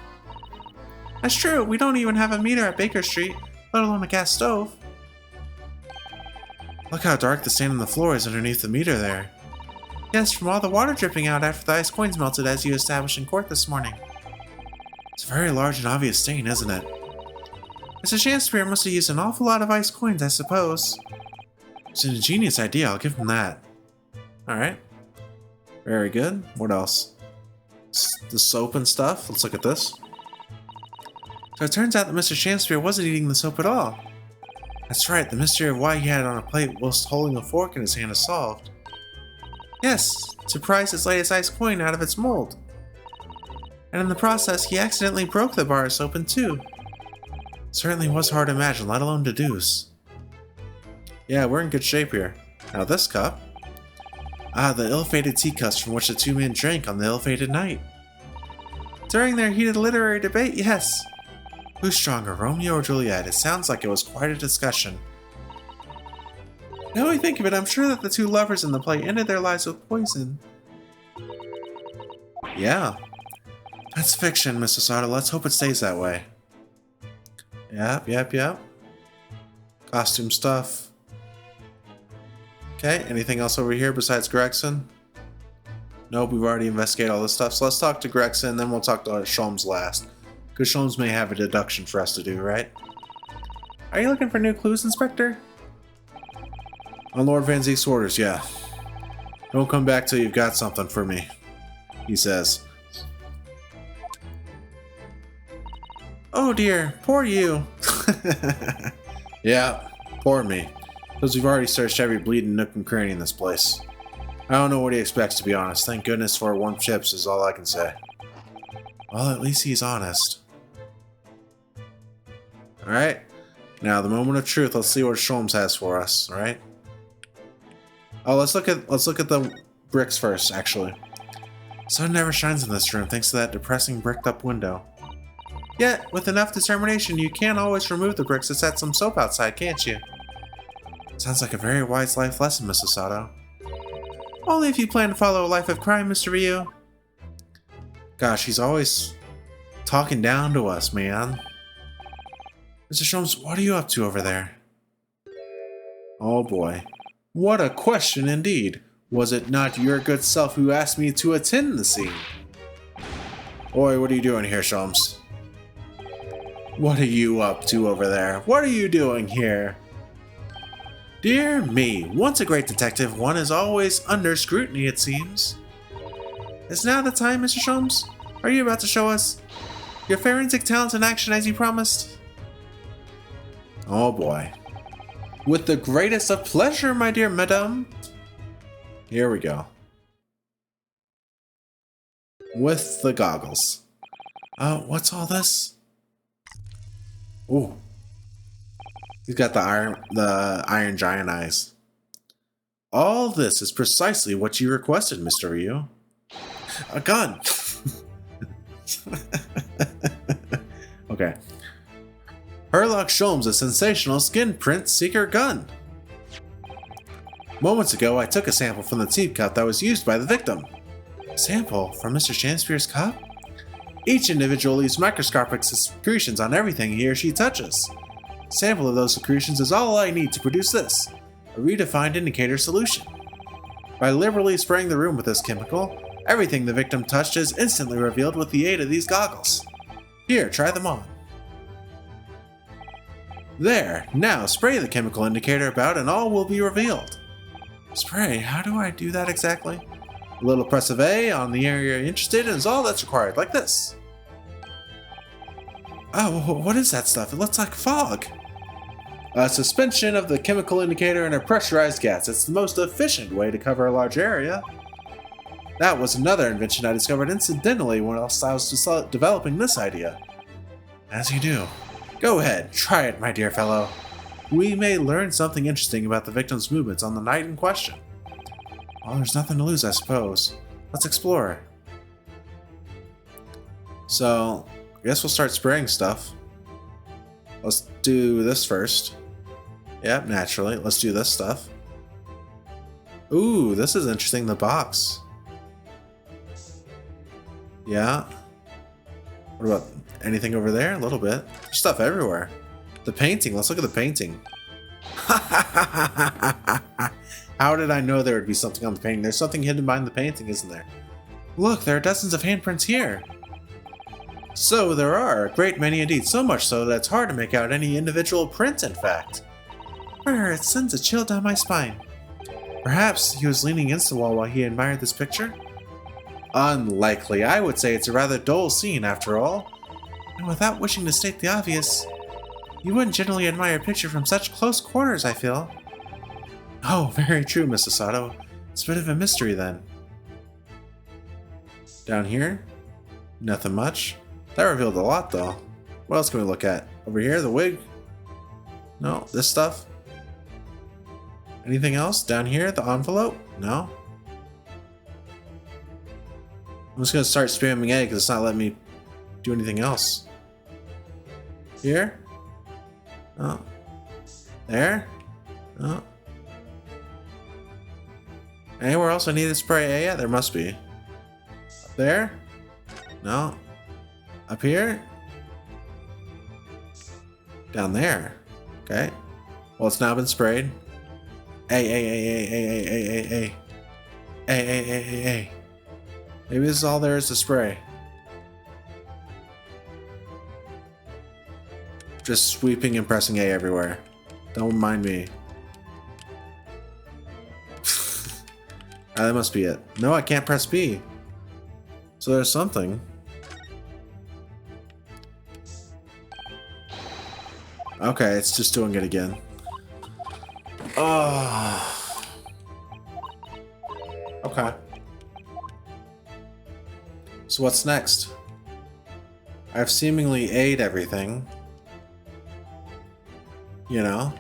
Speaker 1: That's true, we don't even have a meter at Baker Street, let alone a gas stove. Look how dark the sand on the floor is underneath the meter there. Yes, from all the water dripping out after the ice coins melted as you established in court this morning. It's a very large and obvious stain, isn't it? Mr. Shakespeare must have used an awful lot of ice coins, I suppose. It's an ingenious idea, I'll give him that. Alright. Very good. What else? The soap and stuff. Let's look at this. So it turns out that Mr. Shakespeare wasn't eating the soap at all. That's right, the mystery of why he had it on a plate whilst holding a fork in his hand is solved. Yes, to prise his latest ice coin out of its mold. And in the process, he accidentally broke the bar of soap in two. Certainly was hard to imagine, let alone deduce. Yeah, we're in good shape here. Now this cup. The ill-fated teacups from which the two men drank on the ill-fated night. During their heated literary debate, yes. Who's stronger, Romeo or Juliet? It sounds like it was quite a discussion. Now I think of it, I'm sure that the two lovers in the play ended their lives with poison. Yeah. That's fiction, Mr. Sato. Let's hope it stays that way. Yep. Costume stuff. Okay, anything else over here besides Gregson? Nope, we've already investigated all this stuff. So let's talk to Gregson, then we'll talk to Sholmes last. Because Sholmes may have a deduction for us to do, right? Are you looking for new clues, Inspector? On Lord Van Zeke's orders, yeah. Don't come back till you've got something for me, he says. Oh dear, poor you. Yeah, poor me. Because we've already searched every bleeding nook and cranny in this place. I don't know what he expects, to be honest. Thank goodness for warm chips is all I can say. Well, at least he's honest. Alright. Now, the moment of truth. Let's see what Sholmes has for us, alright? Oh, let's look at the bricks first, actually. Sun never shines in this room thanks to that depressing bricked-up window. Yet, with enough determination, you can always remove the bricks and set some soap outside, can't you? Sounds like a very wise life lesson, Mrs. Sato. Only if you plan to follow a life of crime, Mr. Ryu. Gosh, he's always talking down to us, man. Mr. Sholmes, what are you up to over there? Oh boy. What a question indeed. Was it not your good self who asked me to attend the scene? Oi, what are you doing here, Sholmes? What are you up to over there? What are you doing here? Dear me, once a great detective, one is always under scrutiny, it seems. Is now the time, Mr. Sholmes? Are you about to show us your forensic talent in action as you promised? Oh boy. With the greatest of pleasure, my dear madame. Here we go. With the goggles. What's all this? Ooh. He's got the iron giant eyes. All this is precisely what you requested, Mr. Ryu. A gun! Okay. Herlock Sholmes, a sensational skin print seeker gun. Moments ago, I took a sample from the teacup that was used by the victim. Sample from Mr. Shakespeare's cup? Each individual leaves microscopic secretions on everything he or she touches. A sample of those secretions is all I need to produce this, a redefined indicator solution. By liberally spraying the room with this chemical, everything the victim touched is instantly revealed with the aid of these goggles. Here, try them on. There, now spray the chemical indicator about and all will be revealed. Spray, how do I do that exactly? A little press of A on the area you're interested in is all that's required, like this. Oh, what is that stuff? It looks like fog. A suspension of the chemical indicator in a pressurized gas. It's the most efficient way to cover a large area. That was another invention I discovered incidentally whilst I was developing this idea. As you do. Go ahead, try it, my dear fellow. We may learn something interesting about the victim's movements on the night in question. Well, there's nothing to lose, I suppose. Let's explore. So, I guess we'll start spraying stuff. Let's do this first. Yep, naturally. Let's do this stuff. Ooh, this is interesting, the box. Yeah. What about anything over there? A little bit. There's stuff everywhere. The painting. Let's look at the painting. How did I know there would be something on the painting? There's something hidden behind the painting, isn't there? Look, there are dozens of handprints here. So there are, a great many indeed, so much so that it's hard to make out any individual print, in fact. It sends a chill down my spine. Perhaps he was leaning against the wall while he admired this picture? Unlikely. I would say it's a rather dull scene, after all. And without wishing to state the obvious, you wouldn't generally admire a picture from such close quarters, I feel. Oh, very true, Mrs. Sato. It's a bit of a mystery, then. Down here? Nothing much. That revealed a lot, though. What else can we look at? Over here, the wig? No, this stuff? Anything else? Down here, the envelope? No? I'm just gonna start spamming A because it's not letting me do anything else. Here? Oh. There? Oh. Anywhere else I need to spray A at? There must be. Up there? No. Up here? Down there. Okay. Well, it's now been sprayed. A. Maybe this is all there is to spray. Just sweeping and pressing A everywhere. Don't mind me. That must be it. No, I can't press B. So there's something. Okay, it's just doing it again. Oh. Okay. So what's next? I've seemingly A'd everything. You know?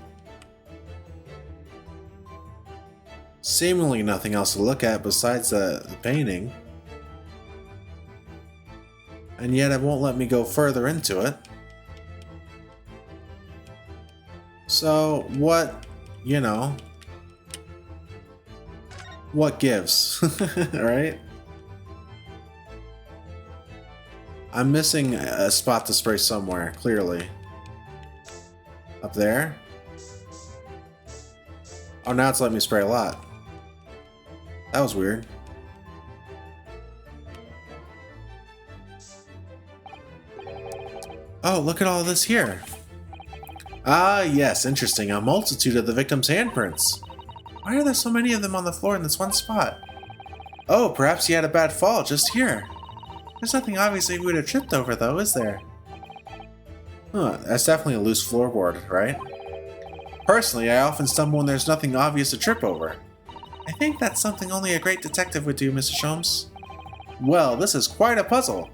Speaker 1: Seemingly nothing else to look at besides the painting. And yet it won't let me go further into it. So, what, you know, what gives, right? I'm missing a spot to spray somewhere, clearly. Up there? Oh, now it's letting me spray a lot. That was weird. Oh, look at all this here. Ah, yes, interesting. A multitude of the victim's handprints. Why are there so many of them on the floor in this one spot? Oh, perhaps he had a bad fall just here. There's nothing obvious he would have tripped over, though, is there? Huh, that's definitely a loose floorboard, right? Personally, I often stumble when there's nothing obvious to trip over. I think that's something only a great detective would do, Mr. Sholmes. Well, this is quite a puzzle.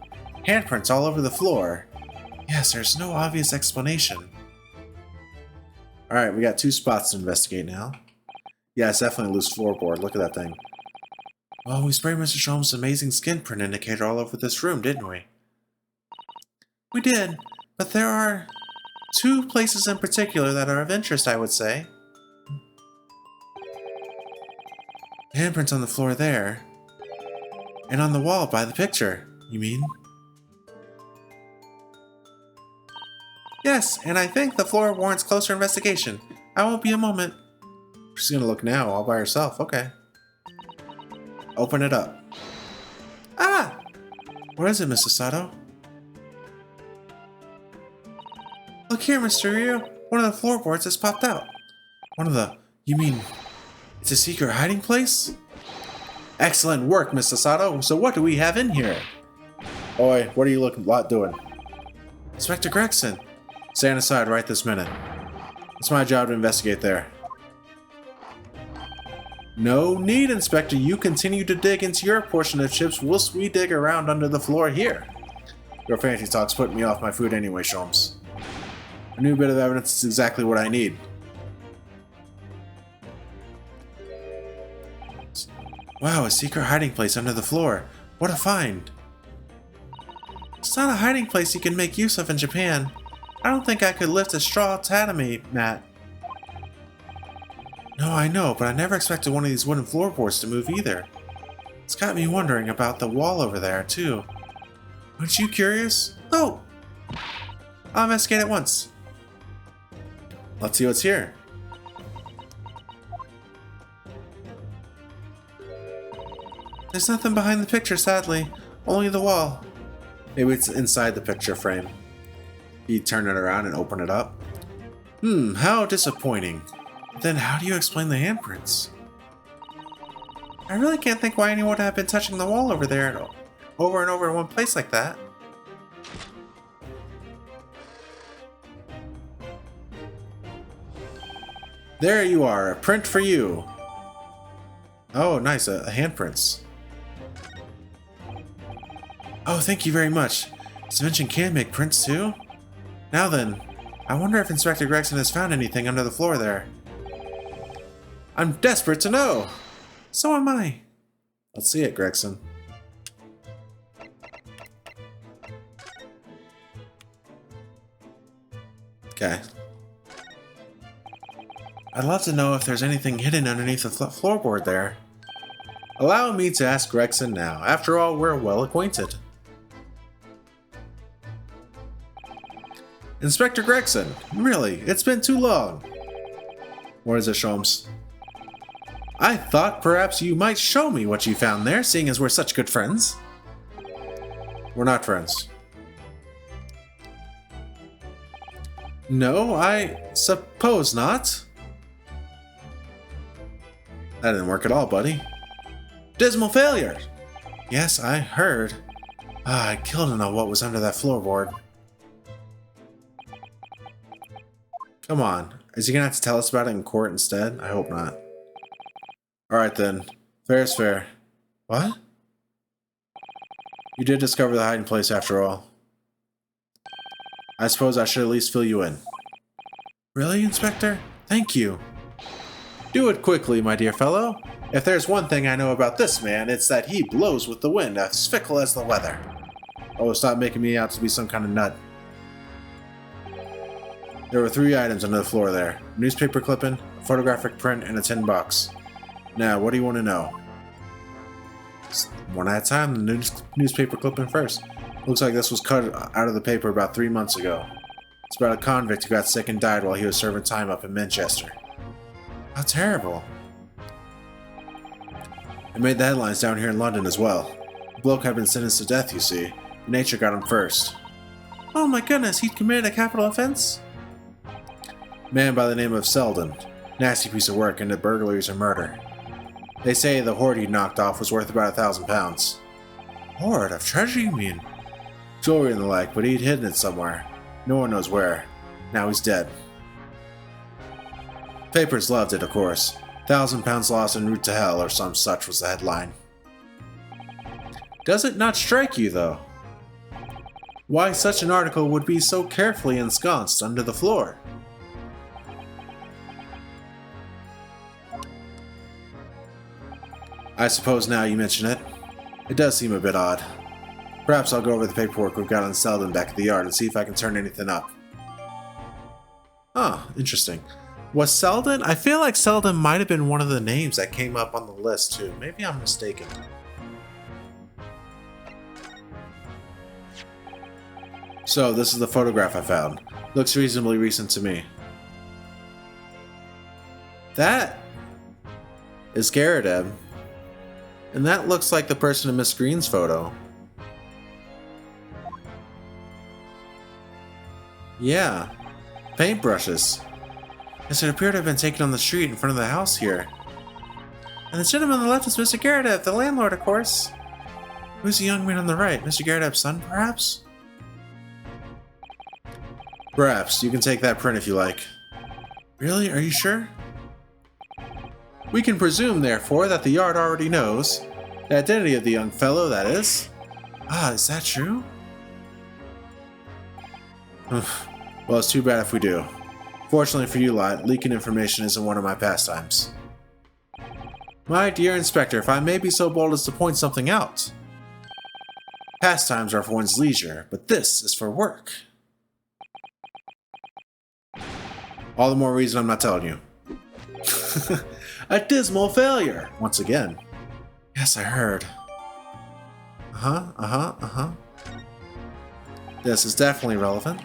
Speaker 1: Handprints all over the floor. Yes, there's no obvious explanation. Alright, we got 2 spots to investigate now. Yeah, it's definitely a loose floorboard. Look at that thing. Well, we sprayed Mr. Sholmes' amazing skin print indicator all over this room, didn't we? We did, but there are 2 places in particular that are of interest, I would say. Handprints on the floor there. And on the wall by the picture, you mean? Yes, and I think the floor warrants closer investigation. I won't be a moment. She's gonna look now, all by herself. Okay. Open it up. Ah! What is it, Mrs. Sato? Look here, Mr. Ryu. One of the floorboards has popped out. One of the... You mean... It's a secret hiding place? Excellent work, Mrs. Sato. So what do we have in here? Oi, what are you doing? Inspector Gregson. Stand aside right this minute. It's my job to investigate there. No need, Inspector. You continue to dig into your portion of chips whilst we dig around under the floor here. Your fancy talk's putting me off my food anyway, Sholmes. A new bit of evidence is exactly what I need. Wow, a secret hiding place under the floor. What a find. It's not a hiding place you can make use of in Japan. I don't think I could lift a straw tatami mat. No, I know, but I never expected one of these wooden floorboards to move either. It's got me wondering about the wall over there, too. Aren't you curious? Oh! I'll investigate it once. Let's see what's here. There's nothing behind the picture, sadly. Only the wall. Maybe it's inside the picture frame. You turn it around and open it up. How disappointing. Then how do you explain the handprints? I really can't think why anyone would have been touching the wall over there over and over in one place like that. There you are, a print for you. Oh, nice, a handprints. Oh, thank you very much. This invention can make prints too? Now then, I wonder if Inspector Gregson has found anything under the floor there. I'm desperate to know! So am I. Let's see it, Gregson. Okay. I'd love to know if there's anything hidden underneath the floorboard there. Allow me to ask Gregson now. After all, we're well acquainted. Inspector Gregson, really, it's been too long. What is it, Sholmes? I thought perhaps you might show me what you found there, seeing as we're such good friends. We're not friends. No, I suppose not. That didn't work at all, buddy. Dismal failure! Yes, I heard. I killed to know what was under that floorboard. Come on. Is he gonna have to tell us about it in court instead? I hope not. Alright then. Fair is fair. What? You did discover the hiding place after all. I suppose I should at least fill you in. Really, Inspector? Thank you. Do it quickly, my dear fellow. If there's one thing I know about this man, it's that he blows with the wind, as fickle as the weather. Oh, stop making me out to be some kind of nut. There were 3 items under the floor there. A newspaper clipping, a photographic print, and a tin box. Now, what do you want to know? One at a time, the newspaper clipping first. Looks like this was cut out of the paper about 3 months ago. It's about a convict who got sick and died while he was serving time up in Manchester. How terrible. It made the headlines down here in London as well. The bloke had been sentenced to death, you see. Nature got him first. Oh my goodness, he'd committed a capital offense? Man by the name of Selden. Nasty piece of work into burglaries and murder. They say the hoard he knocked off was worth about £1,000. Hoard of treasure, you mean? Jewelry and the like, but he'd hidden it somewhere. No one knows where. Now he's dead. Papers loved it, of course. £1,000 lost en route to hell, or some such was the headline. Does it not strike you, though? Why such an article would be so carefully ensconced under the floor? I suppose now you mention it, it does seem a bit odd. Perhaps I'll go over the paperwork we've got on Selden back at the yard and see if I can turn anything up. Huh, interesting. Was Selden? I feel like Selden might have been one of the names that came up on the list too. Maybe I'm mistaken. So, this is the photograph I found. Looks reasonably recent to me. That is Garadeb. And that looks like the person in Miss Green's photo. Yeah. Paintbrushes. Yes, it appeared to have been taken on the street in front of the house here. And the gentleman on the left is Mr. Garadeb, the landlord, of course. Who's the young man on the right? Mr. Garadeb's son, perhaps? Perhaps. You can take that print if you like. Really? Are you sure? We can presume, therefore, that the yard already knows. The identity of the young fellow, that is. Ah, is that true? Well, it's too bad if we do. Fortunately for you lot, leaking information isn't one of my pastimes. My dear Inspector, if I may be so bold as to point something out. Pastimes are for one's leisure, but this is for work. All the more reason I'm not telling you. A dismal failure, once again. Yes, I heard. This is definitely relevant.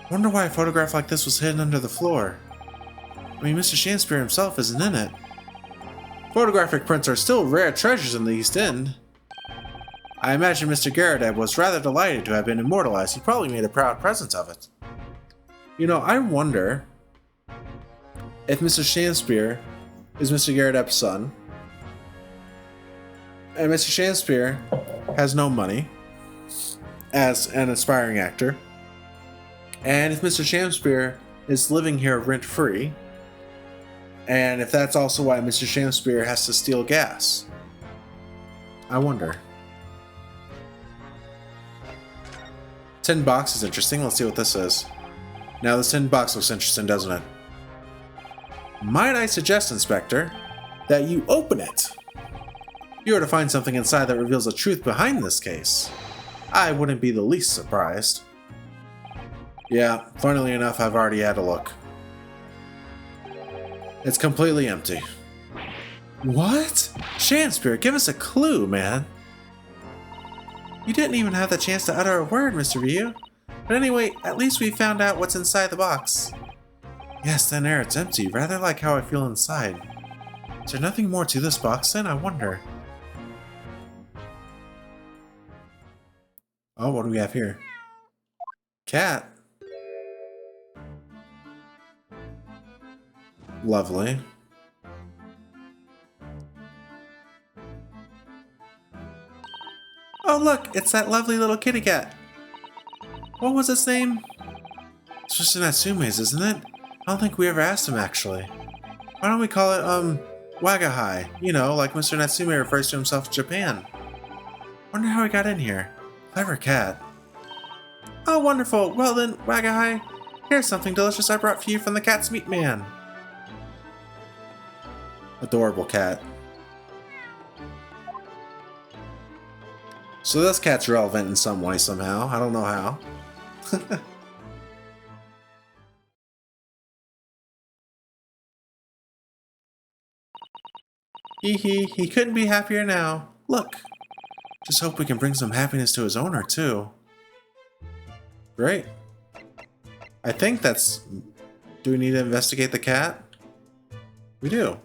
Speaker 1: Wonder why a photograph like this was hidden under the floor. I mean, Mr. Shakespeare himself isn't in it. Photographic prints are still rare treasures in the East End. I imagine Mr. Garadeb was rather delighted to have been immortalized. He probably made a proud present of it. You know, I wonder if Mr. Shakespeare is Mr. Garadeb's son, and Mr. Shakespeare has no money as an aspiring actor, and if Mr. Shakespeare is living here rent-free, and if that's also why Mr. Shakespeare has to steal gas. I wonder. Tin box is interesting. Let's see what this is. Now this tin box looks interesting, doesn't it? Might I suggest, Inspector, that you open it? You are to find something inside that reveals the truth behind this case. I wouldn't be the least surprised. Yeah, funnily enough, I've already had a look. It's completely empty. What? Shakespeare, give us a clue, man. You didn't even have the chance to utter a word, Mr. Ryu. But anyway, at least we found out what's inside the box. Yes, then there it's empty, rather like how I feel inside. Is there nothing more to this box then, I wonder? Oh, what do we have here? Cat. Lovely. Oh, look, it's that lovely little kitty cat. What was its name? It's just Natsume's, isn't it? I don't think we ever asked him, actually. Why don't we call it, Wagahai? You know, like Mr. Natsume refers to himself in Japan. Wonder how he got in here. Clever cat. Oh, wonderful. Well then, Wagahai, here's something delicious I brought for you from the Cat's Meat Man. Adorable cat. So this cat's relevant in some way somehow. I don't know how. He couldn't be happier now. Look. Just hope we can bring some happiness to his owner, too. Great. I think that's... Do we need to investigate the cat? We do.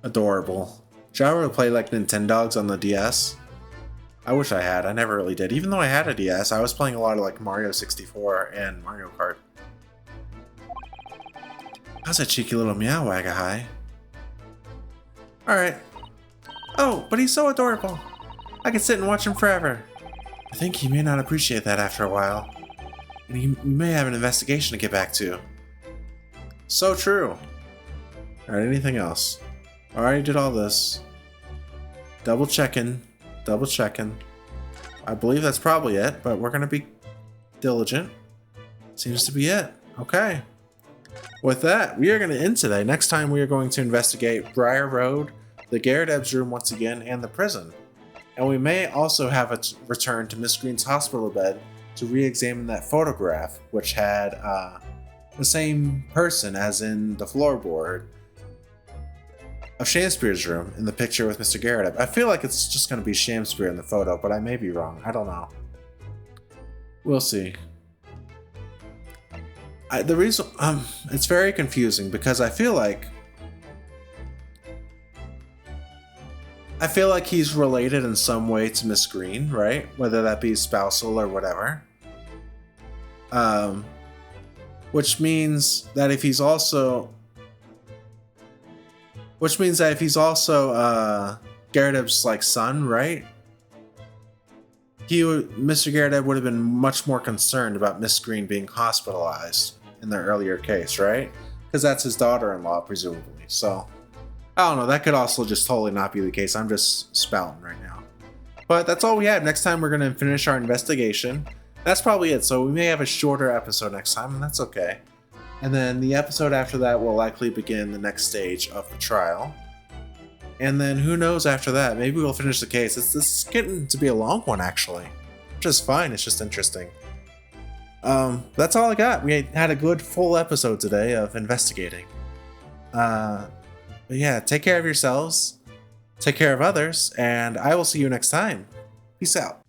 Speaker 1: Adorable. Should I ever play like Nintendogs on the DS? I wish I had. I never really did. Even though I had a DS, I was playing a lot of like Mario 64 and Mario Kart. How's that cheeky little meow, Wagahai? Alright. Oh, but he's so adorable. I could sit and watch him forever. I think he may not appreciate that after a while. And he may have an investigation to get back to. So true. Alright, anything else? Already did all this. Double checking. Double checking. I believe that's probably it, but we're gonna be diligent. Seems to be it. Okay. With that, we are going to end today. Next time we are going to investigate Briar Road, the Gyarados room once again, and the prison. And we may also have a return to Miss Green's hospital bed to re-examine that photograph, which had the same person as in the floorboard of Shamspeare's room in the picture with Mr. Gyarados. I feel like it's just going to be Shamspeare in the photo, but I may be wrong. I don't know. We'll see. The reason it's very confusing because I feel like he's related in some way to Miss Green, right? Whether that be spousal or whatever. Which means that if he's also Gyarados' like son, right? Mr. Gyarados would have been much more concerned about Miss Green being hospitalized in the earlier case, right? Because that's his daughter-in-law, presumably. So, I don't know. That could also just totally not be the case. I'm just spouting right now. But that's all we have. Next time, we're going to finish our investigation. That's probably it. So, we may have a shorter episode next time, and that's okay. And then the episode after that will likely begin the next stage of the trial. And then who knows after that? Maybe we'll finish the case. This is getting to be a long one, actually. Which is fine. It's just interesting. That's all I got. We had a good full episode today of investigating. But yeah, take care of yourselves. Take care of others. And I will see you next time. Peace out.